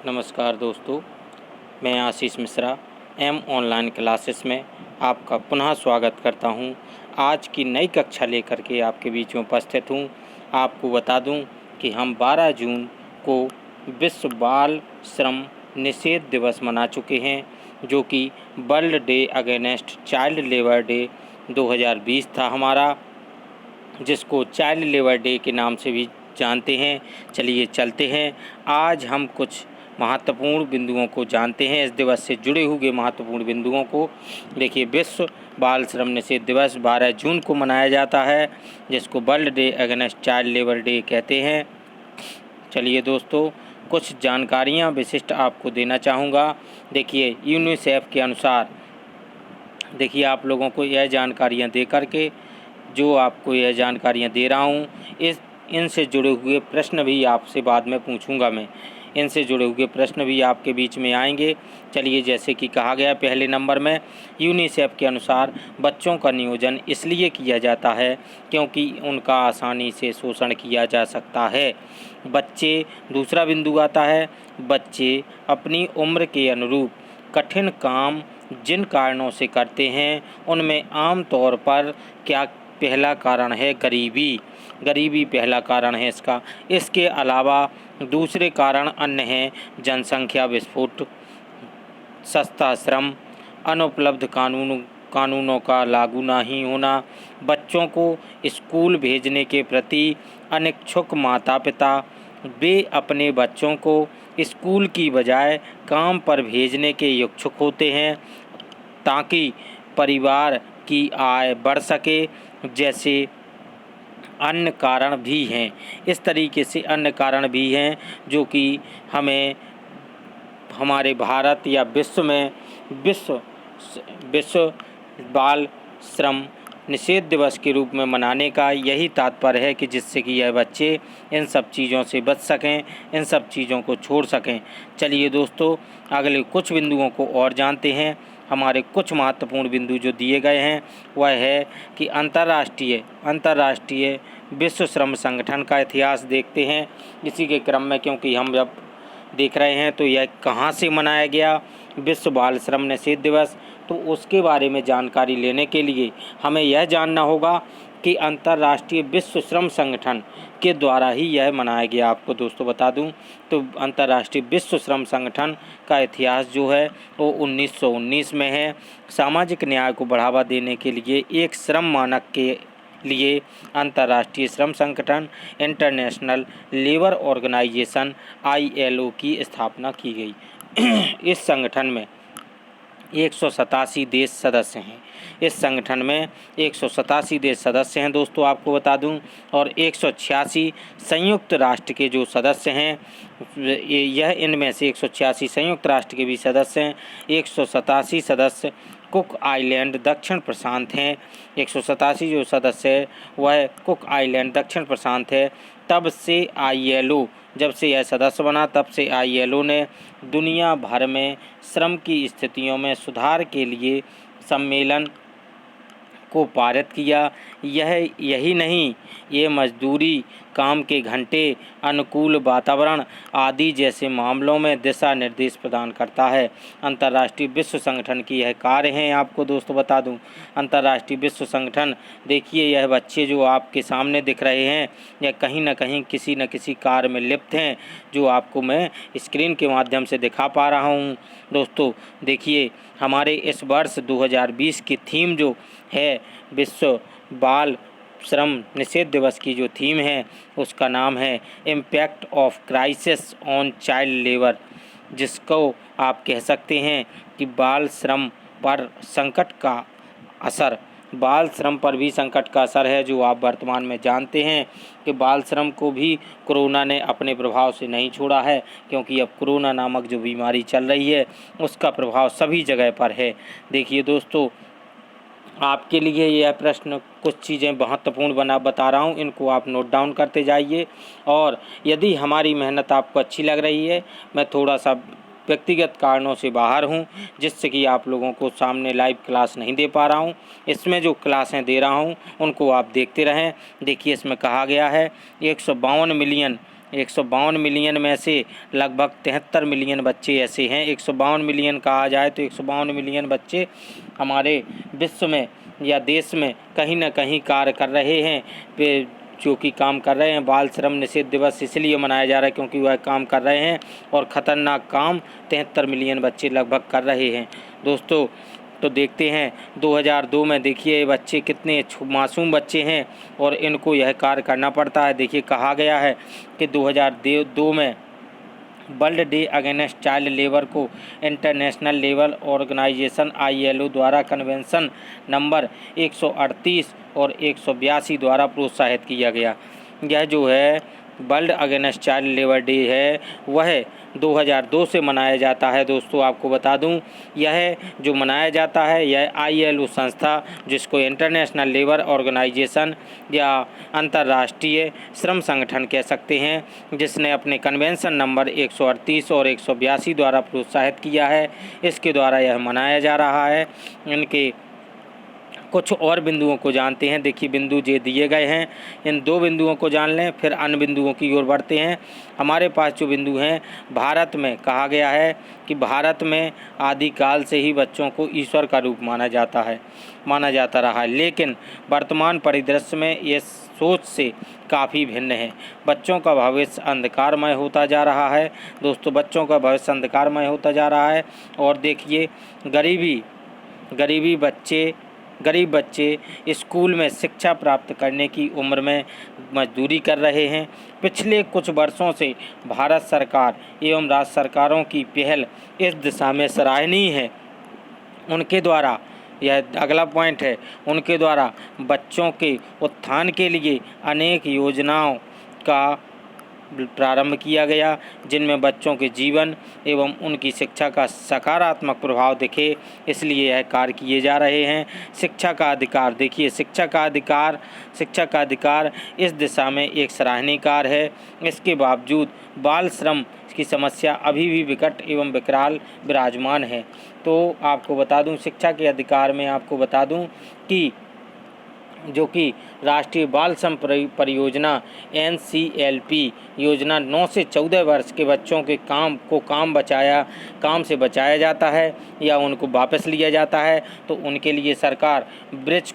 नमस्कार दोस्तों, मैं Ashish Mishra am online classes में आपका पुनः स्वागत करता हूं। आज की नई कक्षा लेकर के आपके बीच में उपस्थित हूं। आपको बता दूं कि हम 12 जून को विश्व बाल श्रम निषेध दिवस मना चुके हैं, जो कि world day against child labour day 2020 था हमारा, जिसको चाइल्ड लेबर डे के नाम से भी जानते हैं। चलिए चलते हैं, आज हम कुछ महत्वपूर्ण बिंदुओं को जानते हैं, इस दिवस से जुड़े हुए महत्वपूर्ण बिंदुओं को। देखिए, विश्व बाल श्रम निषेध दिवस 12 जून को मनाया जाता है, जिसको world day against child labour day कहते हैं। चलिए दोस्तों, कुछ जानकारियां विशिष्ट आपको देना चाहूँगा। देखिए, यूनिसेफ के अनुसार, देखिए आप लोगों को यह जानकारियां दे करके, जो आपको यह जानकारियां दे रहा हूँ, इनसे जुड़े हुए प्रश्न भी आपसे बाद में पूछूंगा मैं। इनसे जुड़े हुए प्रश्न भी आपके बीच में आएंगे। चलिए, जैसे कि कहा गया पहले नंबर में, यूनिसेफ के अनुसार बच्चों का नियोजन इसलिए किया जाता है क्योंकि उनका आसानी से शोषण किया जा सकता है। बच्चे, दूसरा बिंदु आता है, बच्चे अपनी उम्र के अनुरूप कठिन काम जिन कारणों से करते हैं, उनमें आम तौर पर क्या पहला कारण है गरीबी। गरीबी पहला कारण है इसका। इसके अलावा दूसरे कारण अन्य हैं, जनसंख्या विस्फोट, सस्ता श्रम, अनुपलब्ध कानूनों का लागू नहीं होना, बच्चों को स्कूल भेजने के प्रति अनिच्छुक माता पिता। वे अपने बच्चों को स्कूल की बजाय काम पर भेजने के इच्छुक होते हैं ताकि परिवार की आय बढ़ सके। जैसे अन्य कारण भी हैं, इस तरीके से अन्य कारण भी हैं जो कि हमें हमारे भारत या विश्व में विश्व बाल श्रम निषेध दिवस के रूप में मनाने का यही तात्पर्य है कि जिससे कि यह बच्चे इन सब चीज़ों से बच सकें, इन सब चीज़ों को छोड़ सकें। चलिए दोस्तों, अगले कुछ बिंदुओं को और जानते हैं। हमारे कुछ महत्वपूर्ण बिंदु जो दिए गए हैं वह है कि अंतर्राष्ट्रीय विश्व श्रम संगठन का इतिहास देखते हैं इसी के क्रम में, क्योंकि हम जब देख रहे हैं तो यह कहाँ से मनाया गया विश्व बाल श्रम निषेध दिवस, तो उसके बारे में जानकारी लेने के लिए हमें यह जानना होगा कि अंतर्राष्ट्रीय विश्व श्रम संगठन के द्वारा ही यह मनाया गया। आपको दोस्तों बता दूं तो अंतर्राष्ट्रीय विश्व श्रम संगठन का इतिहास जो है वो 1919 में है। सामाजिक न्याय को बढ़ावा देने के लिए एक श्रम मानक के लिए अंतर्राष्ट्रीय श्रम संगठन इंटरनेशनल लेबर ऑर्गेनाइजेशन ILO की स्थापना की गई। इस संगठन में 187 देश सदस्य हैं। इस संगठन में 187 देश सदस्य हैं दोस्तों, आपको बता दूं, और 186 संयुक्त राष्ट्र के जो सदस्य हैं, यह इनमें से 186 संयुक्त राष्ट्र के भी सदस्य हैं। 187 सदस्य कुक आइलैंड दक्षिण प्रशांत हैं। 187 जो सदस्य है वह कुक आइलैंड दक्षिण प्रशांत है। तब से ILO, जब से यह सदस्य बना तब से ILO ने दुनिया भर में श्रम की स्थितियों में सुधार के लिए सम्मेलन को पारित किया। यही नहीं, ये मजदूरी, काम के घंटे, अनुकूल वातावरण आदि जैसे मामलों में दिशा निर्देश प्रदान करता है। अंतर्राष्ट्रीय विश्व संगठन की यह कार्य हैं। आपको दोस्तों बता दूं, अंतर्राष्ट्रीय विश्व संगठन, देखिए यह बच्चे जो आपके सामने दिख रहे हैं यह कहीं न कहीं किसी न किसी कार्य में लिप्त हैं, जो आपको मैं स्क्रीन के माध्यम से दिखा पा रहा हूं। दोस्तों देखिए, हमारे इस वर्ष 2020 की थीम जो है विश्व बाल श्रम निषेध दिवस की जो थीम है उसका नाम है impact of crisis on child labour, जिसको आप कह सकते हैं कि बाल श्रम पर संकट का असर, बाल श्रम पर भी संकट का असर है। जो आप वर्तमान में जानते हैं कि बाल श्रम को भी कोरोना ने अपने प्रभाव से नहीं छोड़ा है, क्योंकि अब कोरोना नामक जो बीमारी चल रही है उसका प्रभाव सभी जगह पर है। देखिए दोस्तों, आपके लिए यह प्रश्न कुछ चीज़ें महत्वपूर्ण बता रहा हूँ, इनको आप नोट डाउन करते जाइए। और यदि हमारी मेहनत आपको अच्छी लग रही है, मैं थोड़ा सा व्यक्तिगत कारणों से बाहर हूँ जिससे कि आप लोगों को सामने लाइव क्लास नहीं दे पा रहा हूँ, इसमें जो क्लासें दे रहा हूँ उनको आप देखते रहें। देखिए, इसमें कहा गया है 152 मिलियन 152 मिलियन में से लगभग 73 मिलियन बच्चे ऐसे हैं, 152 मिलियन कहा जाए तो 152 मिलियन बच्चे हमारे विश्व में या देश में कहीं न कहीं कार्य कर रहे हैं, वे जो कि काम कर रहे हैं। बाल श्रम निषेध दिवस इसलिए मनाया जा रहा है क्योंकि वह काम कर रहे हैं और ख़तरनाक काम 73 मिलियन बच्चे लगभग कर रहे हैं। दोस्तों तो देखते हैं 2002 में, देखिए ये बच्चे कितने मासूम बच्चे हैं और इनको यह कार्य करना पड़ता है। देखिए कहा गया है कि 2002 में world day against child labour को इंटरनेशनल लेबर ऑर्गेनाइजेशन ILO द्वारा कन्वेंशन नंबर 138 और 182 द्वारा प्रोत्साहित किया गया। यह जो है world against child labour day है वह 2002 से मनाया जाता है। दोस्तों आपको बता दूं, यह जो मनाया जाता है यह ILO संस्था, जिसको इंटरनेशनल लेबर ऑर्गेनाइजेशन या अंतर्राष्ट्रीय श्रम संगठन कह सकते हैं, जिसने अपने कन्वेंशन नंबर 138 और 182 द्वारा प्रोत्साहित किया है, इसके द्वारा यह मनाया जा रहा है। इनके कुछ और बिंदुओं को जानते हैं। देखिए बिंदु जो दिए गए हैं, इन 2 बिंदुओं को जान लें, फिर अन्य बिंदुओं की ओर बढ़ते हैं। हमारे पास जो बिंदु हैं, भारत में कहा गया है कि भारत में आदिकाल से ही बच्चों को ईश्वर का रूप माना जाता रहा है, लेकिन वर्तमान परिदृश्य में ये सोच से काफ़ी भिन्न है। बच्चों का भविष्य अंधकारमय होता जा रहा है। दोस्तों बच्चों का भविष्य अंधकारमय होता जा रहा है। और देखिए गरीब बच्चे स्कूल में शिक्षा प्राप्त करने की उम्र में मजदूरी कर रहे हैं। पिछले कुछ वर्षों से भारत सरकार एवं राज्य सरकारों की पहल इस दिशा में सराहनीय है। उनके द्वारा, यह अगला पॉइंट है, उनके द्वारा बच्चों के उत्थान के लिए अनेक योजनाओं का प्रारंभ किया गया, जिनमें बच्चों के जीवन एवं उनकी शिक्षा का सकारात्मक प्रभाव दिखे, इसलिए यह कार्य किए जा रहे हैं। शिक्षा का अधिकार, देखिए शिक्षा का अधिकार इस दिशा में एक सराहनीय कार्य है। इसके बावजूद बाल श्रम की समस्या अभी भी विकट एवं विकराल विराजमान है। तो आपको बता दूं, शिक्षा के अधिकार में आपको बता दूं कि जो कि राष्ट्रीय बाल श्रम परियोजना NCLP योजना 9 से 14 वर्ष के बच्चों के काम से बचाया जाता है या उनको वापस लिया जाता है, तो उनके लिए सरकार ब्रिज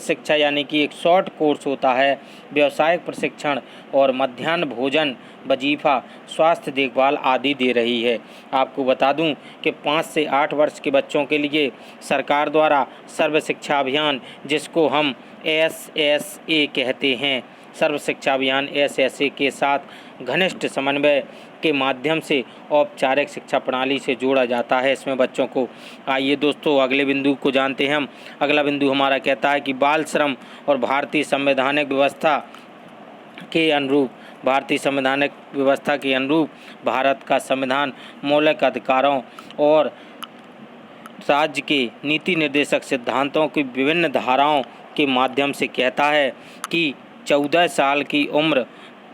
शिक्षा यानी कि एक शॉर्ट कोर्स होता है, व्यावसायिक प्रशिक्षण और मध्याह्न भोजन, वजीफा, स्वास्थ्य देखभाल आदि दे रही है। आपको बता दूं कि 5 से 8 वर्ष के बच्चों के लिए सरकार द्वारा सर्व शिक्षा अभियान, जिसको हम SSA कहते हैं, सर्व शिक्षा अभियान SSA के साथ घनिष्ठ समन्वय के माध्यम से औपचारिक शिक्षा प्रणाली से जोड़ा जाता है इसमें बच्चों को। आइए दोस्तों अगले बिंदु को जानते हैं हम। अगला बिंदु हमारा कहता है कि बाल श्रम और भारतीय संवैधानिक व्यवस्था के अनुरूप भारत का संविधान मौलिक अधिकारों और राज्य के नीति निर्देशक सिद्धांतों की विभिन्न धाराओं के माध्यम से कहता है कि 14 साल की उम्र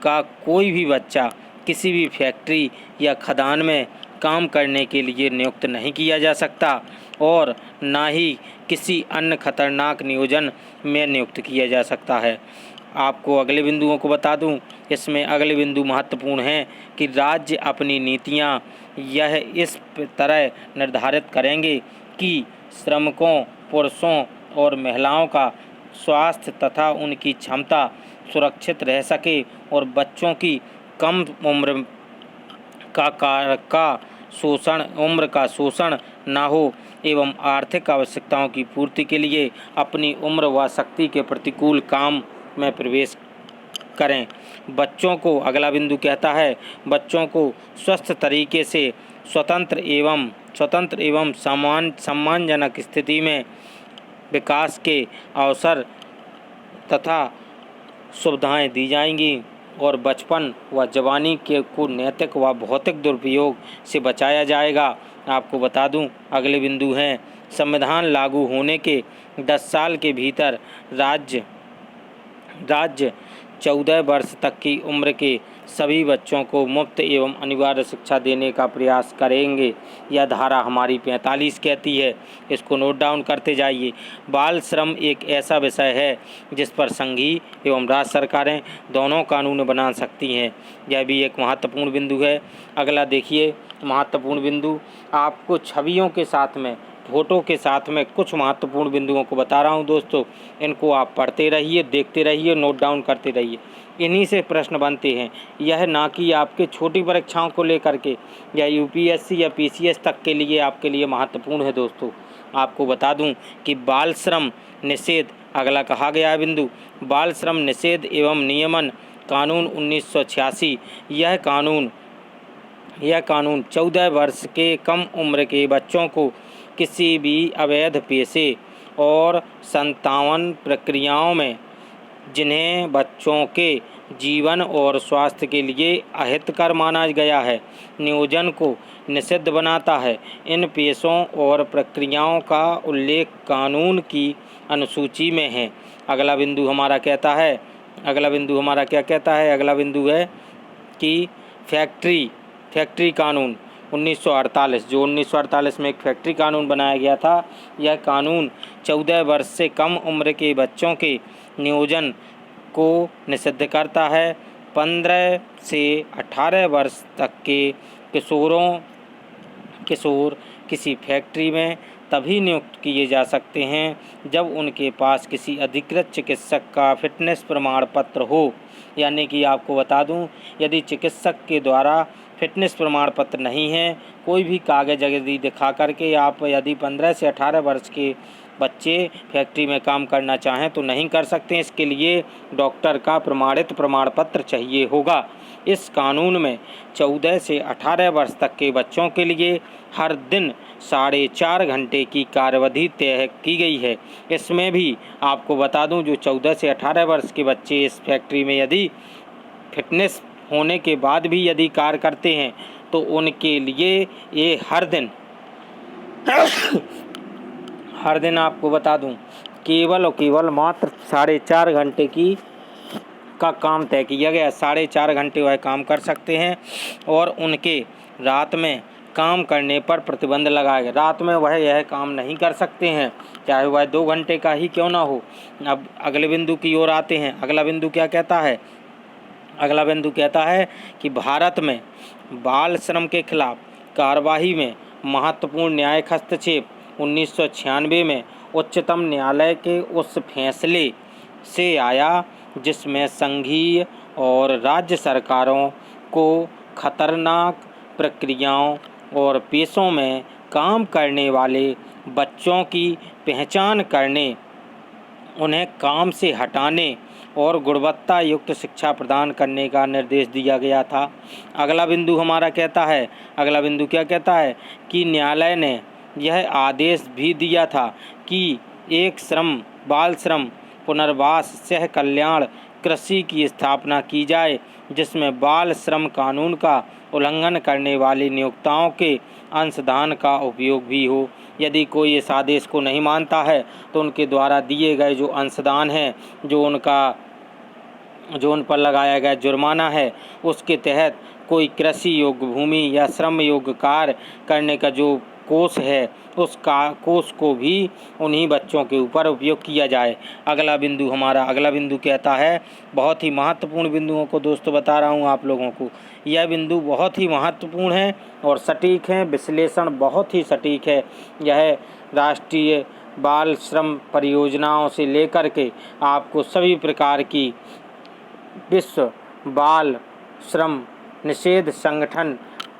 का कोई भी बच्चा किसी भी फैक्ट्री या खदान में काम करने के लिए नियुक्त नहीं किया जा सकता और ना ही किसी अन्य खतरनाक नियोजन में नियुक्त किया जा सकता है। आपको अगले बिंदुओं को बता दूं, इसमें अगले बिंदु महत्वपूर्ण हैं कि राज्य अपनी नीतियां यह इस तरह निर्धारित करेंगे कि श्रमिकों, पुरुषों और महिलाओं का स्वास्थ्य तथा उनकी क्षमता सुरक्षित रह सके और बच्चों की कम उम्र का शोषण न हो एवं आर्थिक आवश्यकताओं की पूर्ति के लिए अपनी उम्र व शक्ति के प्रतिकूल काम में प्रवेश करें। बच्चों को, अगला बिंदु कहता है, बच्चों को स्वस्थ तरीके से स्वतंत्र एवं सम्मानजनक स्थिति में विकास के अवसर तथा सुविधाएं दी जाएंगी और बचपन व जवानी को नैतिक व भौतिक दुरुपयोग से बचाया जाएगा। आपको बता दूं, अगले बिंदु हैं, संविधान लागू होने के 10 साल के भीतर राज्य 14 वर्ष तक की उम्र के सभी बच्चों को मुफ्त एवं अनिवार्य शिक्षा देने का प्रयास करेंगे। यह धारा हमारी 45 कहती है, इसको नोट डाउन करते जाइए। बाल श्रम एक ऐसा विषय है जिस पर संघीय एवं राज्य सरकारें दोनों कानून बना सकती हैं। यह भी एक महत्वपूर्ण बिंदु है। अगला देखिए महत्वपूर्ण बिंदु, आपको छवियों के साथ में, फोटो के साथ में कुछ महत्वपूर्ण बिंदुओं को बता रहा हूं दोस्तों। इनको आप पढ़ते रहिए, देखते रहिए, नोट डाउन करते रहिए। इन्हीं से प्रश्न बनते हैं। यह ना कि आपके छोटी परीक्षाओं को लेकर के या यूपीएससी या पीसीएस तक के लिए आपके लिए महत्वपूर्ण है दोस्तों। आपको बता दूं कि बाल श्रम निषेध, अगला कहा गया है बिंदु, बाल श्रम निषेध एवं नियमन कानून 1986। यह कानून 14 वर्ष के कम उम्र के बच्चों को किसी भी अवैध पेशे और संतावन प्रक्रियाओं में जिन्हें बच्चों के जीवन और स्वास्थ्य के लिए अहितकर माना गया है, नियोजन को निषिद्ध बनाता है। इन पेशों और प्रक्रियाओं का उल्लेख कानून की अनुसूची में है। अगला बिंदु हमारा क्या कहता है? अगला बिंदु है कि फैक्ट्री कानून 1948, जो 1948 में एक फैक्ट्री कानून बनाया गया था। यह कानून 14 वर्ष से कम उम्र के बच्चों के नियोजन को निषिद्ध करता है। 15 से 18 वर्ष तक के किशोर किसी फैक्ट्री में तभी नियुक्त किए जा सकते हैं जब उनके पास किसी अधिकृत चिकित्सक का फिटनेस प्रमाण पत्र हो। यानी कि आपको बता दूं, यदि चिकित्सक के द्वारा फिटनेस प्रमाण पत्र नहीं है, कोई भी कागज यदि दिखा करके आप यदि 15 से 18 वर्ष के बच्चे फैक्ट्री में काम करना चाहें तो नहीं कर सकते। इसके लिए डॉक्टर का प्रमाणित प्रमाण पत्र चाहिए होगा। इस कानून में 14 से 18 वर्ष तक के बच्चों के लिए हर दिन 4.5 घंटे की कार्यावधि तय की गई है। इसमें भी आपको बता दूं, जो 14 से 18 वर्ष के बच्चे इस फैक्ट्री में यदि फिटनेस होने के बाद भी यदि कार्य करते हैं तो उनके लिए ये हर दिन आपको बता दूं केवल और केवल मात्र 4.5 घंटे का काम तय किया गया। 4.5 घंटे वह काम कर सकते हैं और उनके रात में काम करने पर प्रतिबंध लगाया गया। रात में वह यह काम नहीं कर सकते हैं, चाहे वह 2 घंटे का ही क्यों ना हो। अब अगले बिंदु की ओर आते हैं। अगला बिंदु क्या कहता है? अगला बिंदु कहता है कि भारत में बाल श्रम के खिलाफ कार्यवाही में महत्वपूर्ण न्यायिक हस्तक्षेप 1996 में उच्चतम न्यायालय के उस फैसले से आया जिसमें संघीय और राज्य सरकारों को खतरनाक प्रक्रियाओं और पेशों में काम करने वाले बच्चों की पहचान करने, उन्हें काम से हटाने और गुणवत्ता युक्त शिक्षा प्रदान करने का निर्देश दिया गया था। अगला बिंदु हमारा कहता है, अगला बिंदु क्या कहता है कि न्यायालय ने यह आदेश भी दिया था कि एक बाल श्रम पुनर्वास सह कल्याण कृषि की स्थापना की जाए, जिसमें बाल श्रम कानून का उल्लंघन करने वाले नियोक्ताओं के अंशदान का उपयोग भी हो। यदि कोई इस आदेश को नहीं मानता है तो उनके द्वारा दिए गए जो अंशदान है, जो उन पर लगाया गया जुर्माना है, उसके तहत कोई कृषि योग्य भूमि या श्रम योग्य कार्य करने का जो कोष है, उस कोष को भी उन्हीं बच्चों के ऊपर उपयोग किया जाए। अगला बिंदु कहता है, बहुत ही महत्वपूर्ण बिंदुओं को दोस्तों बता रहा हूँ आप लोगों को। यह बिंदु बहुत ही महत्वपूर्ण है और सटीक है, विश्लेषण बहुत ही सटीक है। यह राष्ट्रीय बाल श्रम परियोजनाओं से लेकर के आपको सभी प्रकार की विश्व बाल श्रम निषेध संगठन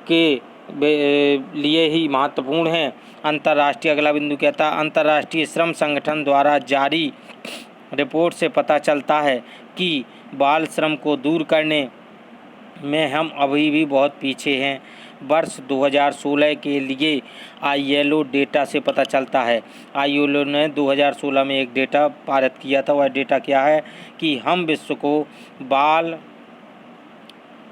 के लिए ही महत्वपूर्ण है। अगला बिंदु कहता है, अंतर्राष्ट्रीय श्रम संगठन द्वारा जारी रिपोर्ट से पता चलता है कि बाल श्रम को दूर करने में हम अभी भी बहुत पीछे हैं। वर्ष 2016 के लिए ILO डेटा से पता चलता है। ILO ने 2016 में एक डेटा पारित किया था। वह डेटा क्या है कि हम विश्व को बाल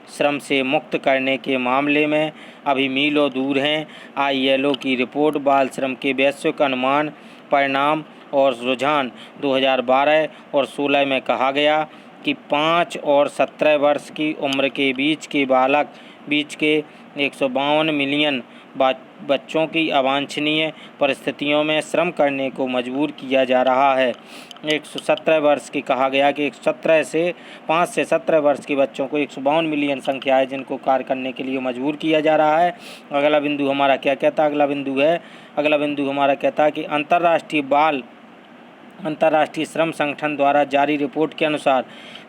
श्रम से मुक्त करने के मामले में अभी मीलों दूर हैं। ILO की रिपोर्ट बाल श्रम के वैश्विक अनुमान, परिणाम और रुझान 2012 और 16 में कहा गया कि 5 और 17 वर्ष की उम्र के बीच के 152 मिलियन बच्चों की अवांछनीय परिस्थितियों में श्रम करने को मजबूर किया जा रहा है। 117 वर्ष की कहा गया कि 5 से 17 वर्ष के बच्चों को 152 मिलियन संख्या है जिनको कार्य करने के लिए मजबूर किया जा रहा है। अगला बिंदु हमारा क्या कहता है? अगला बिंदु हमारा कहता है कि अंतर्राष्ट्रीय श्रम संगठन द्वारा जारी रिपोर्ट के अनुसार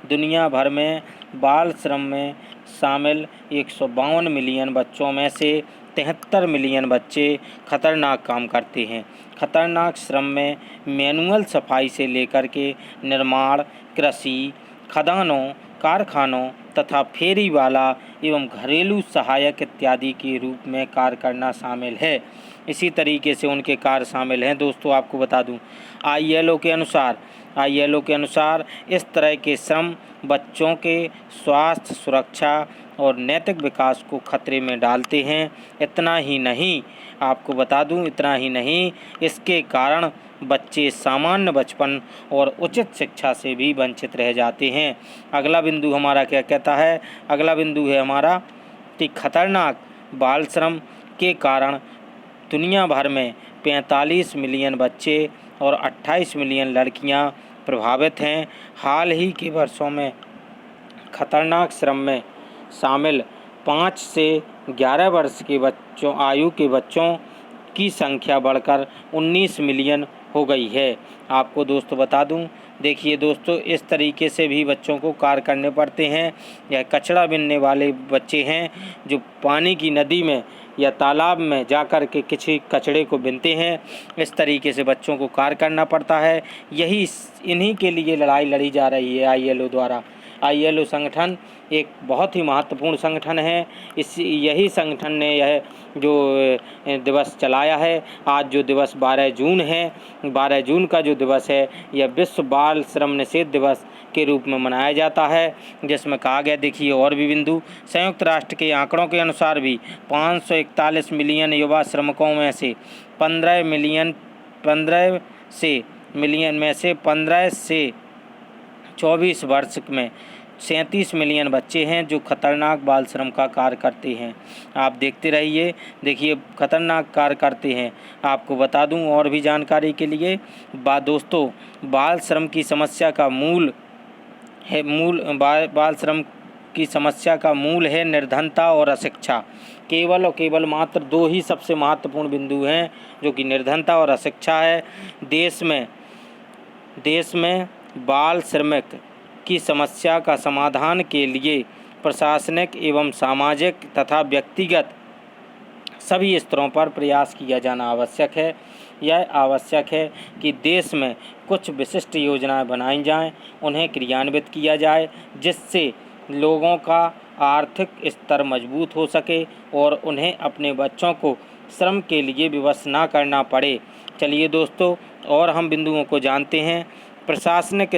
दुनिया भर में बाल श्रम में शामिल 152 मिलियन बच्चों में से 73 मिलियन बच्चे खतरनाक काम करते हैं। खतरनाक श्रम में मैनुअल सफाई से लेकर के निर्माण, कृषि, खदानों, कारखानों तथा फेरी वाला एवं घरेलू सहायक इत्यादि के रूप में कार्य करना शामिल है। इसी तरीके से उनके कार्य शामिल हैं। दोस्तों आपको बता दूं, ILO के अनुसार इस तरह के श्रम बच्चों के स्वास्थ्य, सुरक्षा और नैतिक विकास को खतरे में डालते हैं। इतना ही नहीं, इसके कारण बच्चे सामान्य बचपन और उचित शिक्षा से भी वंचित रह जाते हैं। अगला बिंदु हमारा क्या कहता है? अगला बिंदु है हमारा कि खतरनाक बाल श्रम के कारण दुनिया भर में 45 मिलियन बच्चे और 28 मिलियन लड़कियां प्रभावित हैं। हाल ही के वर्षों में खतरनाक श्रम में शामिल 5 से 11 वर्ष के आयु के बच्चों की संख्या बढ़कर 19 मिलियन हो गई है। आपको दोस्तों बता दूं, देखिए दोस्तों, इस तरीके से भी बच्चों को कार्य करने पड़ते हैं। यह कचरा बीनने वाले बच्चे हैं जो पानी की नदी में या तालाब में जाकर के किसी कचड़े को बीनते हैं। इस तरीके से बच्चों को कार्य करना पड़ता है। इन्हीं के लिए लड़ाई लड़ी जा रही है ILO द्वारा। ILO संगठन एक बहुत ही महत्वपूर्ण संगठन है। यही संगठन ने यह जो दिवस चलाया है। आज जो दिवस 12 जून है, 12 जून का जो दिवस है यह विश्व बाल श्रम निषेध दिवस के रूप में मनाया जाता है, जिसमें कहा गया, देखिए और भी बिंदु, संयुक्त राष्ट्र के आंकड़ों के अनुसार भी 541 मिलियन युवा श्रमिकों में से 15 से 24 वर्ष में 37 मिलियन बच्चे हैं जो खतरनाक बाल श्रम का कार्य करते हैं। आप देखते रहिए, देखिए खतरनाक कार्य करते हैं। आपको बता दूं और भी जानकारी के लिए, दोस्तों बाल श्रम की समस्या का बाल श्रम की समस्या का मूल है निर्धनता और अशिक्षा। केवल मात्र 2 ही सबसे महत्वपूर्ण बिंदु हैं, जो कि निर्धनता और अशिक्षा है। देश में बाल श्रमिक की समस्या का समाधान के लिए प्रशासनिक एवं सामाजिक तथा व्यक्तिगत सभी स्तरों पर प्रयास किया जाना आवश्यक है। यह आवश्यक है कि देश में कुछ विशिष्ट योजनाएं बनाई जाएं, उन्हें क्रियान्वित किया जाए, जिससे लोगों का आर्थिक स्तर मजबूत हो सके और उन्हें अपने बच्चों को श्रम के लिए विवश ना करना पड़े। चलिए दोस्तों, और हम बिंदुओं को जानते हैं। प्रशासनिक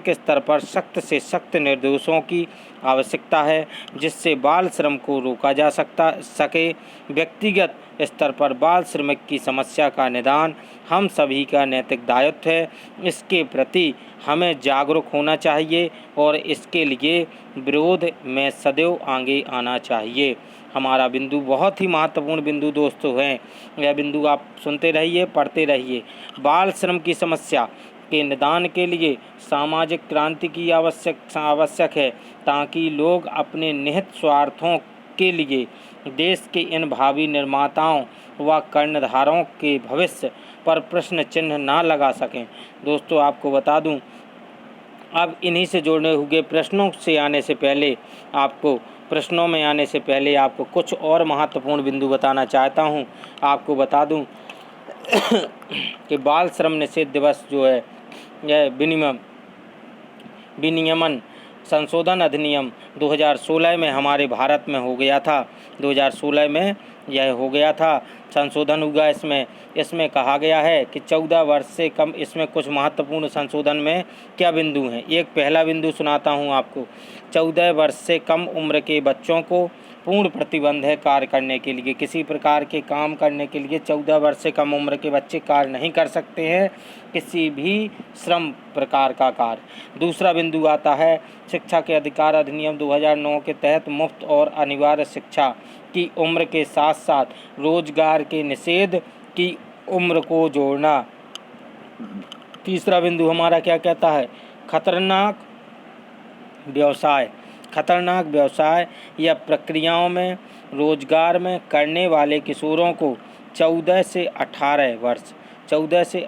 स्तर पर सख्त से सख्त निर्देशों की आवश्यकता है, जिससे बाल श्रम को रोका जा सके। व्यक्तिगत स्तर पर बाल श्रमिक की समस्या का निदान हम सभी का नैतिक दायित्व है। इसके प्रति हमें जागरूक होना चाहिए और इसके लिए विरोध में सदैव आगे आना चाहिए। हमारा बिंदु बहुत ही महत्वपूर्ण बिंदु दोस्तों है। यह बिंदु आप सुनते रहिए, पढ़ते रहिए। बाल श्रम की समस्या के निदान के लिए सामाजिक क्रांति की आवश्यक है, ताकि लोग अपने निहित स्वार्थों के लिए देश के इन भावी निर्माताओं व कर्णधारों के भविष्य पर प्रश्न चिन्ह ना लगा सकें। दोस्तों आपको बता दूं, अब इन्हीं से जुड़े हुए प्रश्नों में आने से पहले आपको कुछ और महत्वपूर्ण बिंदु बताना चाहता हूं। आपको बता दूं कि बाल श्रम निषेध दिवस जो है यह विनियमन संशोधन अधिनियम 2016 में हमारे भारत में हो गया था। 2016 में यह हो गया था, संशोधन हुआ। इसमें कहा गया है कि 14 वर्ष से कम, इसमें कुछ महत्वपूर्ण संशोधन में क्या बिंदु हैं। एक पहला बिंदु सुनाता हूं आपको। 14 वर्ष से कम उम्र के बच्चों को पूर्ण प्रतिबंध है कार्य करने के लिए। किसी प्रकार के काम करने के लिए 14 वर्ष से कम उम्र के बच्चे कार्य नहीं कर सकते हैं, किसी भी श्रम प्रकार का कार्य। दूसरा बिंदु आता है शिक्षा के अधिकार अधिनियम 2009 के तहत मुफ्त और अनिवार्य शिक्षा की उम्र के साथ साथ रोजगार के निषेध की उम्र को जोड़ना। तीसरा बिंदु हमारा क्या कहता है, खतरनाक व्यवसाय या प्रक्रियाओं में रोजगार में करने वाले किशोरों को 14 से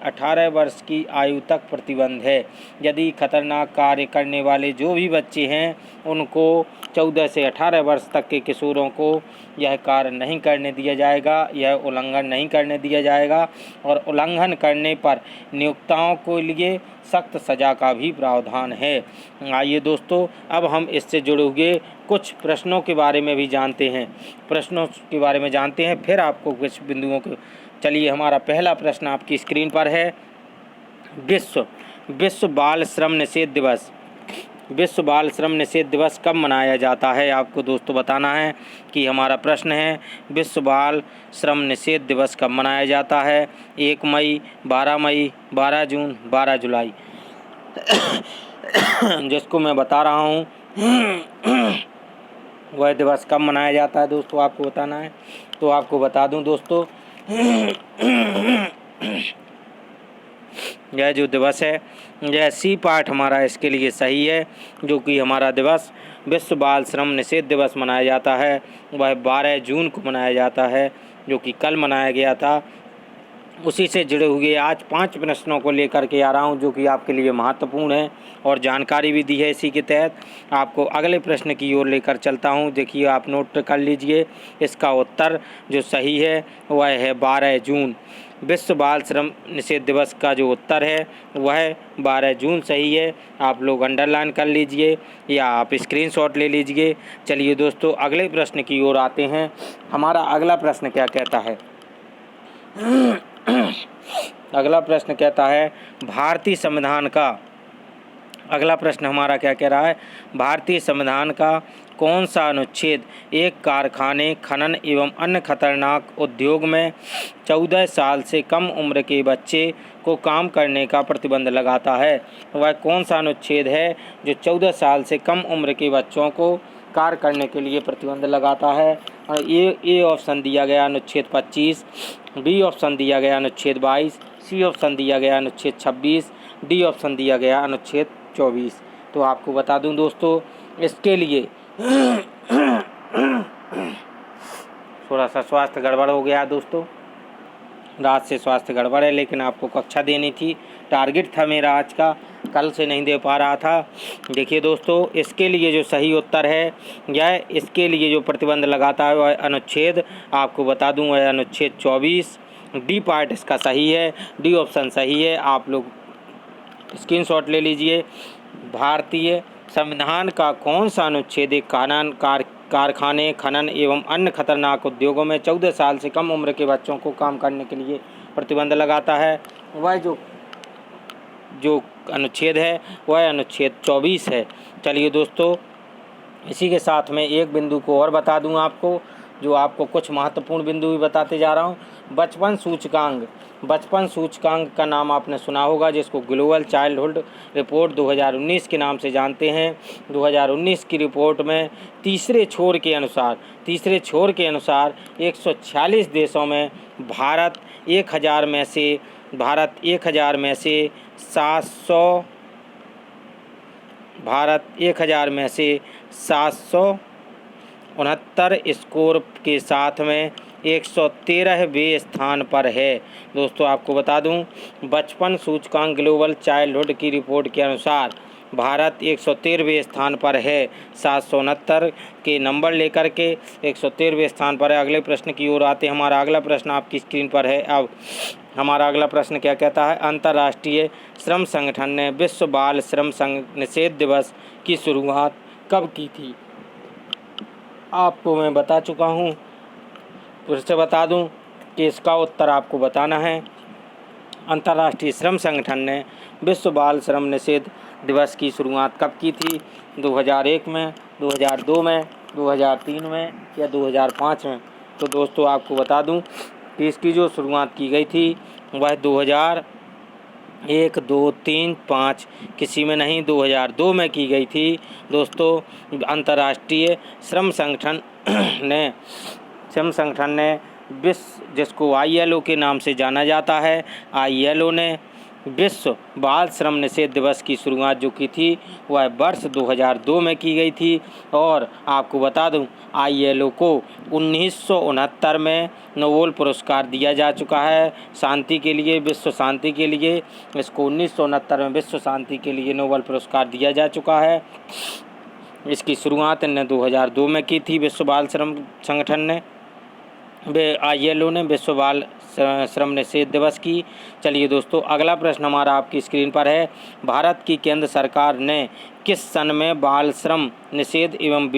18 वर्ष की आयु तक प्रतिबंध है। यदि खतरनाक कार्य करने वाले जो भी बच्चे हैं उनको 14 से 18 वर्ष तक के किशोरों को यह कार्य नहीं करने दिया जाएगा, यह उल्लंघन नहीं करने दिया जाएगा और उल्लंघन करने पर नियोक्ताओं के लिए सख्त सज़ा का भी प्रावधान है। आइए दोस्तों, अब हम इससे जुड़े हुए कुछ प्रश्नों के बारे में भी जानते हैं, फिर आपको कुछ बिंदुओं को। चलिए, हमारा पहला प्रश्न आपकी स्क्रीन पर है। विश्व बाल श्रम निषेध दिवस कब मनाया जाता है? आपको दोस्तों बताना है कि हमारा प्रश्न है विश्व बाल श्रम निषेध दिवस कब मनाया जाता है? 1 मई, 12 मई, 12 जून, 12 जुलाई। जिसको मैं बता रहा हूँ वह दिवस कब मनाया जाता है दोस्तों, आपको बताना है। तो आपको बता दूं दोस्तों, यह जो दिवस है, यह सी पार्ट हमारा इसके लिए सही है, जो कि हमारा दिवस विश्व बाल श्रम निषेध दिवस मनाया जाता है वह 12 जून को मनाया जाता है, जो कि कल मनाया गया था। उसी से जुड़े हुए आज 5 प्रश्नों को लेकर के आ रहा हूं, जो कि आपके लिए महत्वपूर्ण है और जानकारी भी दी है। इसी के तहत आपको अगले प्रश्न की ओर लेकर चलता हूं। देखिए, आप नोट कर लीजिए। इसका उत्तर जो सही है वह है 12 जून। विश्व बाल श्रम निषेध दिवस का जो उत्तर है वह 12 जून सही है। आप लोग अंडरलाइन कर लीजिए या आप स्क्रीनशॉट ले लीजिए। चलिए दोस्तों, अगले प्रश्न की ओर आते हैं। हमारा अगला प्रश्न क्या कहता है? अगला प्रश्न कहता है भारतीय संविधान का, अगला प्रश्न हमारा क्या कह रहा है, भारतीय संविधान का कौन सा अनुच्छेद एक कारखाने, खनन एवं अन्य खतरनाक उद्योग में 14 साल से कम उम्र के बच्चे को काम करने का प्रतिबंध लगाता है? वह कौन सा अनुच्छेद है जो 14 साल से कम उम्र के बच्चों को कार्य करने के लिए प्रतिबंध लगाता है? और ए ऑप्शन दिया गया अनुच्छेद 25, बी ऑप्शन दिया गया अनुच्छेद 22, सी ऑप्शन दिया गया अनुच्छेद 26, डी ऑप्शन दिया गया अनुच्छेद 24। तो आपको बता दूं दोस्तों, इसके लिए थोड़ा सा स्वास्थ्य गड़बड़ हो गया दोस्तों, रात से स्वास्थ्य गड़बड़ है, लेकिन आपको कक्षा देनी थी, टारगेट था मेरा आज का, कल से नहीं दे पा रहा था। देखिए दोस्तों, इसके लिए जो सही उत्तर है यह, इसके लिए जो प्रतिबंध लगाता है वह अनुच्छेद, आपको बता दूं, वह अनुच्छेद 24। डी पार्ट इसका सही है, डी ऑप्शन सही है। आप लोग स्क्रीनशॉट ले लीजिए। भारतीय संविधान का कौन सा अनुच्छेद एक कारखाने, खनन एवं अन्य खतरनाक उद्योगों में 14 साल से कम उम्र के बच्चों को काम करने के लिए प्रतिबंध लगाता है? वह जो अनुच्छेद है वह अनुच्छेद 24 है। चलिए दोस्तों, इसी के साथ में एक बिंदु को और बता दूं आपको, जो आपको कुछ महत्वपूर्ण बिंदु भी बताते जा रहा हूं। बचपन सूचकांक का नाम आपने सुना होगा, जिसको ग्लोबल चाइल्डहुड रिपोर्ट 2019 के नाम से जानते हैं। 2019 की रिपोर्ट में तीसरे छोर के अनुसार 146 देशों में भारत 1000 में से 769 स्कोर के साथ में 113वें स्थान पर है। दोस्तों, आपको बता दूं, बचपन सूचकांक ग्लोबल चाइल्डहुड की रिपोर्ट के अनुसार भारत 113वें स्थान पर है। 769 के नंबर लेकर के 113वें स्थान पर है। अगले प्रश्न की ओर आते हैं। हमारा अगला प्रश्न आपकी स्क्रीन पर है। अब हमारा अगला प्रश्न क्या कहता है? अंतर्राष्ट्रीय श्रम संगठन ने विश्व बाल श्रम निषेध दिवस की शुरुआत कब की थी? आपको मैं बता चुका हूँ, फिर से बता दूं कि इसका उत्तर आपको बताना है। अंतर्राष्ट्रीय श्रम संगठन ने विश्व बाल श्रम निषेध दिवस की शुरुआत कब की थी? 2001 में, 2002 में, 2003 में या 2005 में? तो दोस्तों आपको बता दूं कि इसकी जो शुरुआत की गई थी वह 2001, 2, 3, 5 किसी में नहीं 2002 में की गई थी दोस्तों। अंतर्राष्ट्रीय श्रम संगठन ने विश्व, जिसको ILO के नाम से जाना जाता है, ILO ने विश्व बाल श्रम निषेध दिवस की शुरुआत जो की थी वह वर्ष 2002 में की गई थी। और आपको बता दूं ILO को 1969 में नोबेल पुरस्कार दिया जा चुका है शांति के लिए, विश्व शांति के लिए। इसको 1969 में विश्व शांति के लिए नोबेल पुरस्कार दिया जा चुका है। इसकी शुरुआत इन्होंने 2002 में की थी विश्व बाल श्रम संगठन ने, ILO ने विश्व बाल श्रम निषेध दिवस की। चलिए दोस्तों अगला प्रश्न हमारा आपकी स्क्रीन पर है। भारत की केंद्र सरकार ने किस सन में बाल श्रम निषेध एवं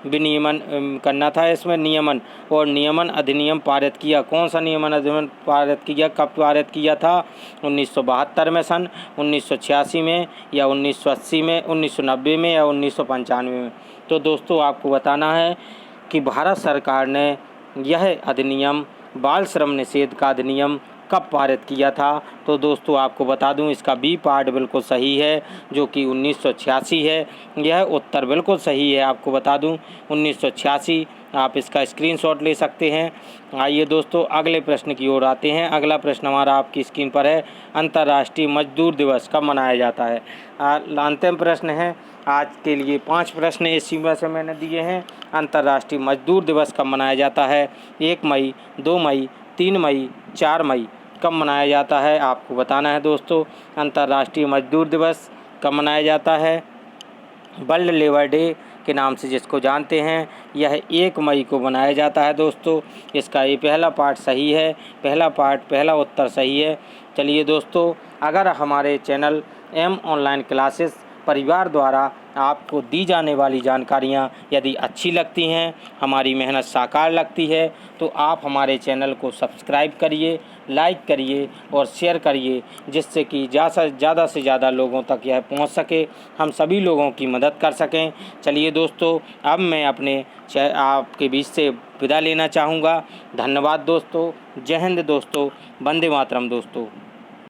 विनियमन करना था, इसमें नियमन अधिनियम पारित किया? कौन सा नियमन अधिनियम पारित किया, कब पारित किया था? 1972 में सन, 1986 में या 1980 में, 1990 में या 1995 में? तो दोस्तों आपको बताना है कि भारत सरकार ने यह अधिनियम, बाल श्रम निषेध का अधिनियम कब पारित किया था? तो दोस्तों आपको बता दूं इसका बी पार्ट बिल्कुल सही है जो कि 1986 है। यह उत्तर बिल्कुल सही है, आपको बता दूं 1986। आप इसका स्क्रीनशॉट ले सकते हैं। आइए दोस्तों अगले प्रश्न की ओर आते हैं। अगला प्रश्न हमारा आपकी स्क्रीन पर है। अंतर्राष्ट्रीय मजदूर दिवस कब मनाया जाता है? अंतिम प्रश्न है आज के लिए। 5 प्रश्न इस सीमा से मैंने दिए हैं। अंतर्राष्ट्रीय मजदूर दिवस कब मनाया जाता है? 1 मई, 2 मई, 3 मई, 4 मई कब मनाया जाता है? आपको बताना है दोस्तों। अंतर्राष्ट्रीय मजदूर दिवस कब मनाया जाता है? वर्ल्ड लेबर डे के नाम से जिसको जानते हैं, यह 1 मई को मनाया जाता है दोस्तों। इसका ये पहला पार्ट सही है, पहला उत्तर सही है। चलिए दोस्तों अगर हमारे चैनल M ऑनलाइन क्लासेस परिवार द्वारा आपको दी जाने वाली जानकारियाँ यदि अच्छी लगती हैं, हमारी मेहनत साकार लगती है, तो आप हमारे चैनल को सब्सक्राइब करिए, लाइक करिए और शेयर करिए, जिससे कि ज़्यादा से ज़्यादा लोगों तक यह पहुंच सके, हम सभी लोगों की मदद कर सकें। चलिए दोस्तों अब मैं अपने आपके बीच से विदा लेना चाहूँगा। धन्यवाद दोस्तों। जय हिंद दोस्तों। वंदे मातरम दोस्तों।